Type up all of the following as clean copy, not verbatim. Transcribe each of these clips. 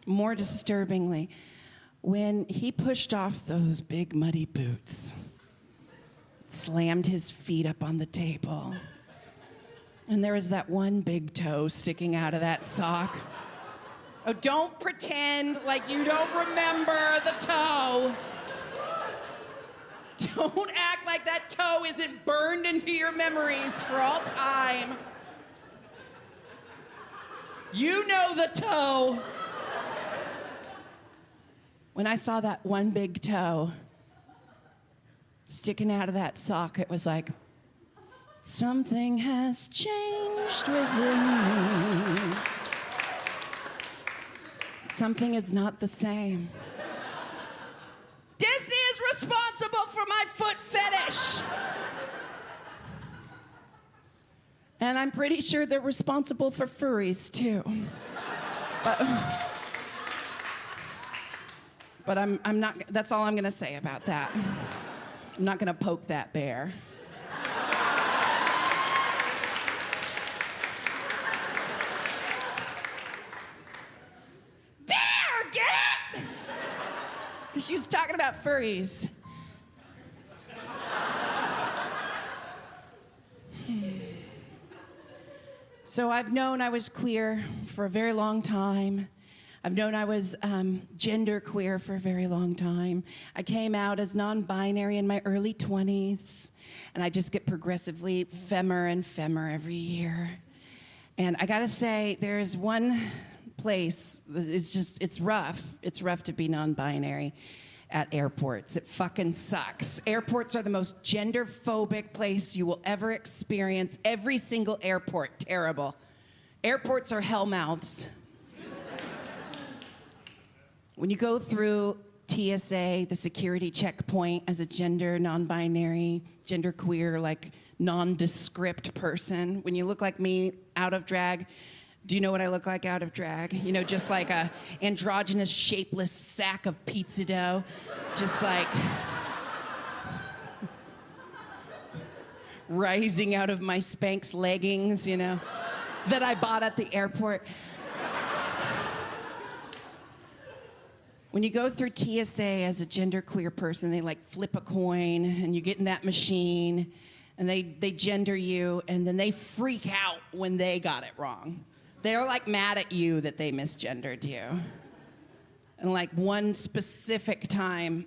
more disturbingly, when he pushed off those big muddy boots, slammed his feet up on the table, and there was that one big toe sticking out of that sock. Oh, don't pretend like you don't remember the toe. Don't act like that toe isn't burned into your memories for all time. You know the toe. When I saw that one big toe sticking out of that sock, it was like, something has changed within me. Something is not the same. Disney is responsible for my foot fetish. And I'm pretty sure they're responsible for furries too. But I'm not, that's all I'm gonna say about that. I'm not gonna poke that bear. Bear, get it? Because she was talking about furries. So I've known I was queer for a very long time. I've known I was gender queer for a very long time. I came out as non-binary in my early 20s, and I just get progressively femmer and femmer every year. And I gotta say, there's one place, it's rough. It's rough to be non-binary at airports. It fucking sucks. Airports are the most gender-phobic place you will ever experience. Every single airport, terrible. Airports are hellmouths. When you go through TSA, the security checkpoint, as a gender, non-binary, genderqueer, like nondescript person, when you look like me out of drag, do you know what I look like out of drag? You know, just like a androgynous, shapeless sack of pizza dough. Just like rising out of my Spanx leggings, you know, that I bought at the airport. When you go through TSA as a genderqueer person, they like flip a coin and you get in that machine and they gender you, and then they freak out when they got it wrong. They're like mad at you that they misgendered you. And like one specific time,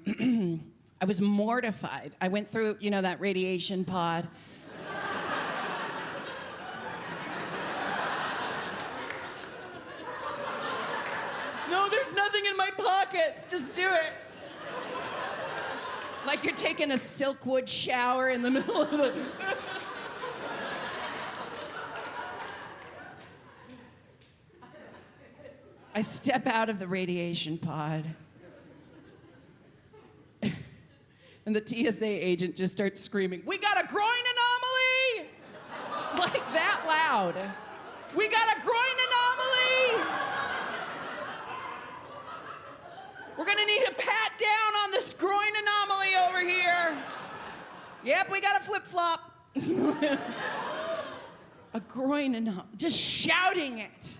I was mortified. I went through, you know, that radiation pod. No, there's nothing in my pockets. Just do it. Like you're taking a Silkwood shower in the middle of the... I step out of the radiation pod. And the TSA agent just starts screaming, "We got a groin anomaly!" Like that loud. "We got a groin anomaly! We're gonna need a pat down on this groin anomaly over here." "Yep, we got a flip-flop." A groin anomaly, just shouting it.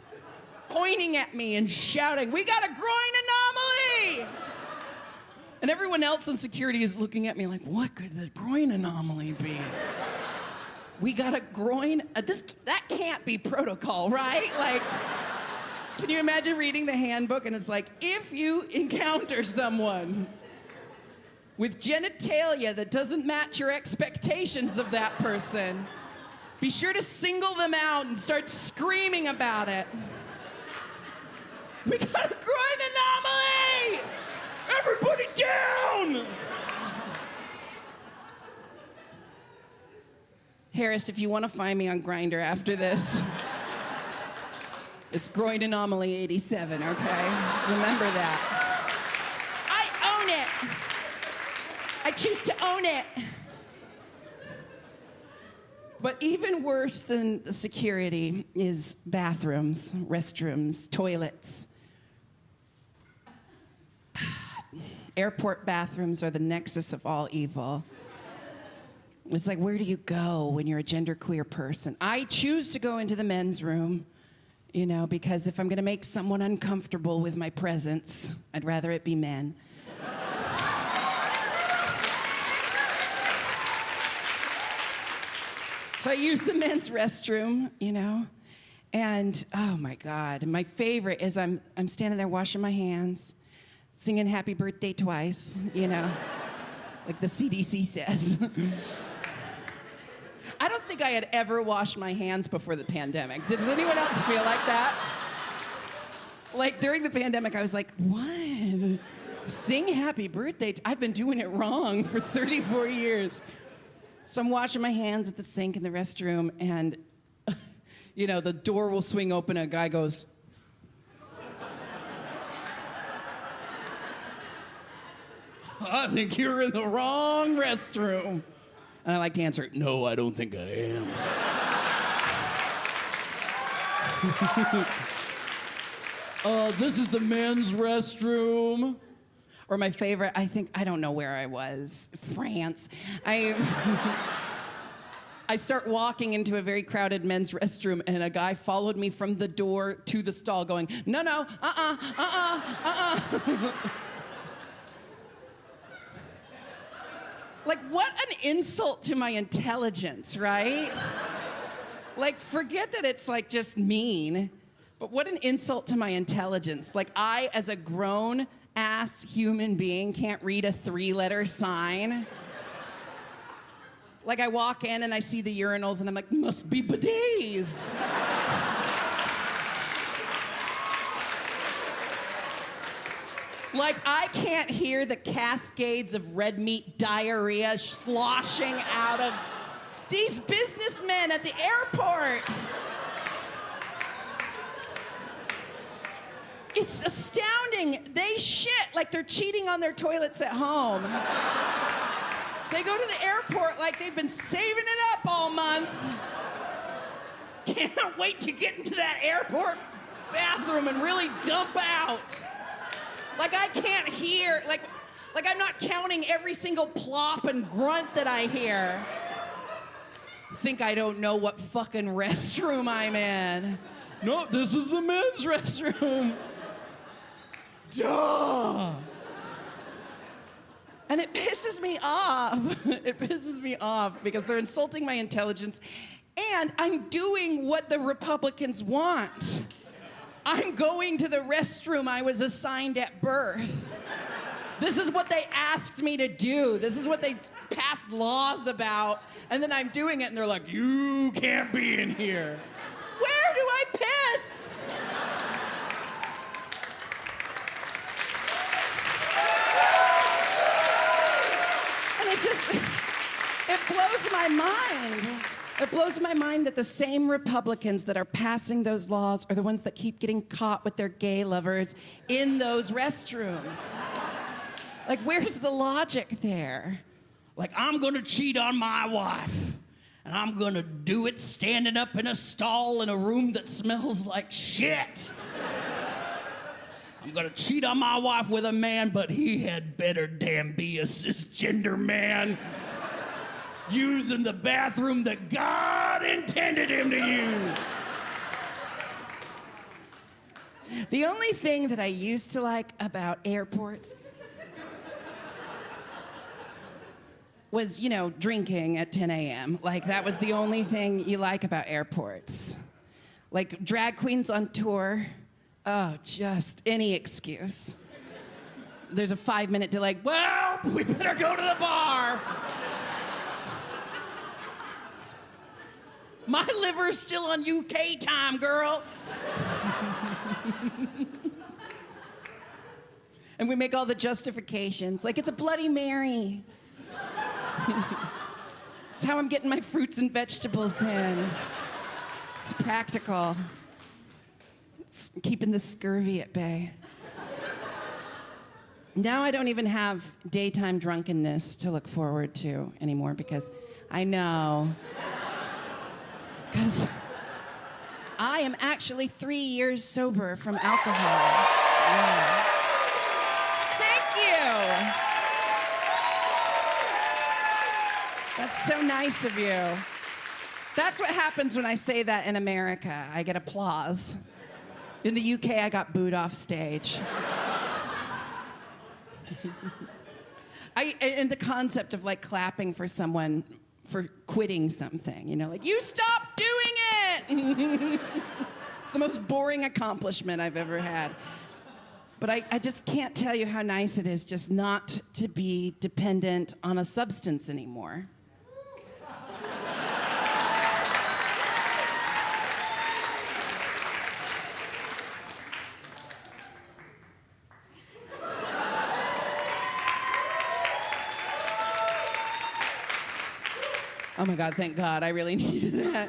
Pointing at me and shouting, "We got a groin anomaly!" And everyone else in security is looking at me like, what could the groin anomaly be? We got a groin? That can't be protocol, right? Like, can you imagine reading the handbook and it's like, if you encounter someone with genitalia that doesn't match your expectations of that person, be sure to single them out and start screaming about it. We got a groin anomaly! Everybody down! Harris, if you want to find me on Grindr after this, it's Groin Anomaly 87, okay? Remember that. I own it. I choose to own it. But even worse than the security is bathrooms, restrooms, toilets. Airport bathrooms are the nexus of all evil. It's like, where do you go when you're a genderqueer person? I choose to go into the men's room you know, because if I'm gonna make someone uncomfortable with my presence, I'd rather it be men. So I use the men's restroom, you know, and oh my God, my favorite is I'm standing there washing my hands, singing happy birthday twice, you know, like the CDC says. I don't think I had ever washed my hands before the pandemic. Does anyone else feel like that? Like during the pandemic, I was like, what? Sing happy birthday? I've been doing it wrong for 34 years. So I'm washing my hands at the sink in the restroom, and, you know, the door will swing open, and a guy goes, I think you're in the wrong restroom. And I like to answer, no, I don't think I am. This is the men's restroom. Or my favorite, I don't know where I was, France. I start walking into a very crowded men's restroom, and a guy followed me from the door to the stall going, no, Like, what an insult to my intelligence, right? Like, forget that it's like just mean, but what an insult to my intelligence. Like, I, as a grown-ass human being, can't read a 3-letter sign. Like, I walk in and I see the urinals and I'm like, must be bidets. Like, I can't hear the cascades of red meat diarrhea sloshing out of these businessmen at the airport. It's astounding. They shit like they're cheating on their toilets at home. They go to the airport like they've been saving it up all month. Can't wait to get into that airport bathroom and really dump out. Like, I can't hear, like I'm not counting every single plop and grunt that I hear. Think I don't know what fucking restroom I'm in. No, this is the men's restroom. Duh. And it pisses me off. It pisses me off because they're insulting my intelligence, and I'm doing what the Republicans want. I'm going to the restroom I was assigned at birth. This is what they asked me to do. This is what they passed laws about. And then I'm doing it, and they're like, you can't be in here. Where do I piss? And it blows my mind. It blows my mind that the same Republicans that are passing those laws are the ones that keep getting caught with their gay lovers in those restrooms. Like, where's the logic there? Like, I'm gonna cheat on my wife, and I'm gonna do it standing up in a stall in a room that smells like shit. I'm gonna cheat on my wife with a man, but he had better damn be a cisgender man. Using the bathroom that God intended him to use. The only thing that I used to like about airports was, you know, drinking at 10 a.m. Like, that was the only thing you like about airports. Like, drag queens on tour, oh, just any excuse. There's a 5-minute delay. Well, we better go to the bar. My liver's still on UK time, girl. And we make all the justifications. Like, it's a Bloody Mary. It's how I'm getting my fruits and vegetables in. It's practical. It's keeping the scurvy at bay. Now I don't even have daytime drunkenness to look forward to anymore because I know. Because I am actually 3 years sober from alcohol. Yeah. Thank you. That's so nice of you. That's what happens when I say that in America. I get applause. In the UK, I got booed off stage. And the concept of like clapping for someone for quitting something, you know, like, you stop doing it! It's the most boring accomplishment I've ever had. But I just can't tell you how nice it is just not to be dependent on a substance anymore. Oh my God, thank God, I really needed that.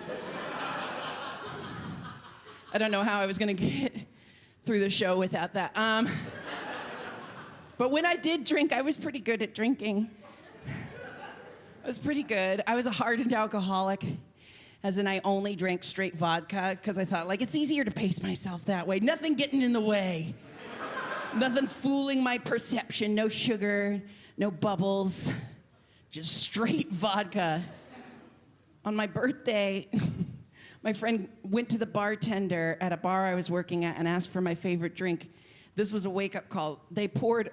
I don't know how I was gonna get through the show without that. But when I did drink, I was pretty good at drinking. I was pretty good. I was a hardened alcoholic, as in I only drank straight vodka, because I thought, like, it's easier to pace myself that way. Nothing getting in the way. Nothing fooling my perception. No sugar, no bubbles, just straight vodka. On my birthday, my friend went to the bartender at a bar I was working at and asked for my favorite drink. This was a wake-up call. They poured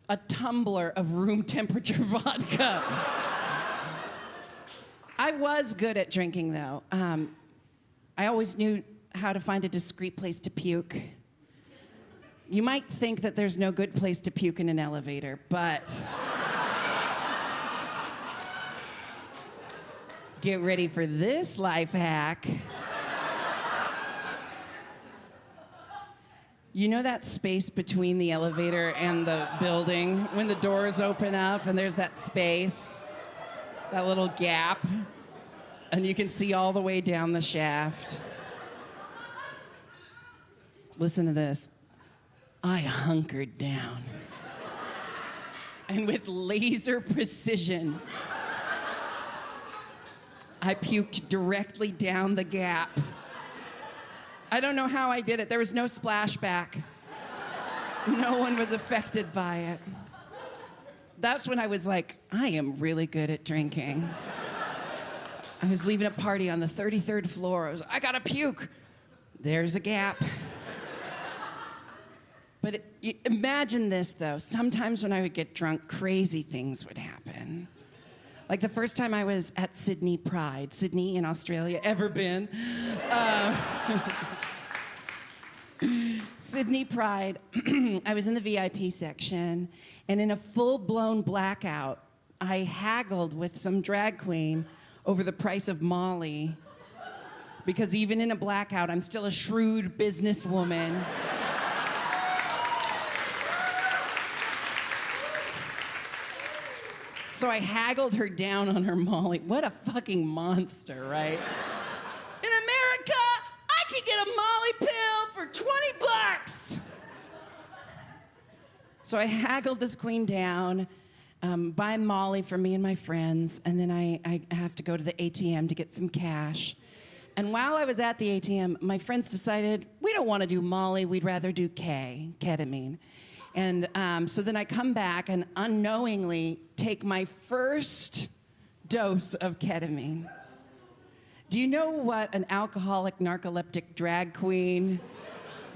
a tumbler of room temperature vodka. I was good at drinking, though. I always knew how to find a discreet place to puke. You might think that there's no good place to puke in an elevator, but get ready for this life hack. You know that space between the elevator and the building when the doors open up and there's that space, that little gap, and you can see all the way down the shaft? Listen to this. I hunkered down, and with laser precision, I puked directly down the gap. I don't know how I did it. There was no splashback. No one was affected by it. That's when I was like, I am really good at drinking. I was leaving a party on the 33rd floor. I gotta puke. There's a gap. But imagine this, though. Sometimes when I would get drunk, crazy things would happen. Like the first time I was at Sydney Pride. Sydney in Australia. Ever been? Sydney Pride. I was in the VIP section, and in a full-blown blackout, I haggled with some drag queen over the price of Molly. Because even in a blackout, I'm still a shrewd businesswoman. So I haggled her down on her Molly. What a fucking monster, right? In America, I can get a Molly pill for 20 bucks. So I haggled this queen down, buy Molly for me and my friends, and then I have to go to the ATM to get some cash. And while I was at the ATM, my friends decided, we don't want to do Molly, we'd rather do ketamine. And so then I come back and unknowingly take my first dose of ketamine. Do you know what an alcoholic narcoleptic drag queen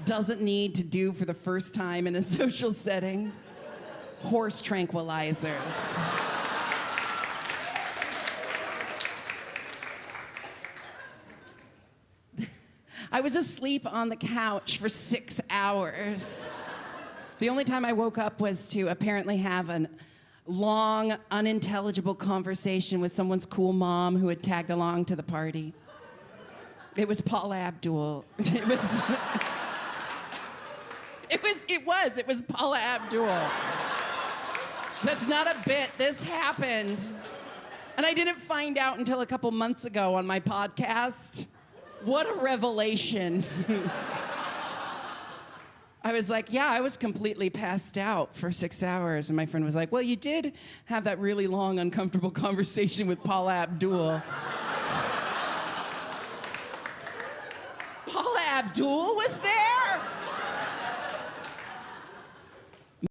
doesn't need to do for the first time in a social setting? Horse tranquilizers. I was asleep on the couch for 6 hours. The only time I woke up was to apparently have a long, unintelligible conversation with someone's cool mom who had tagged along to the party. It was Paula Abdul. It was Paula Abdul. That's not a bit. This happened. And I didn't find out until a couple months ago on my podcast. What a revelation. I was like, yeah, I was completely passed out for 6 hours. And my friend was like, well, you did have that really long, uncomfortable conversation with Paula Abdul. Paula Abdul was there?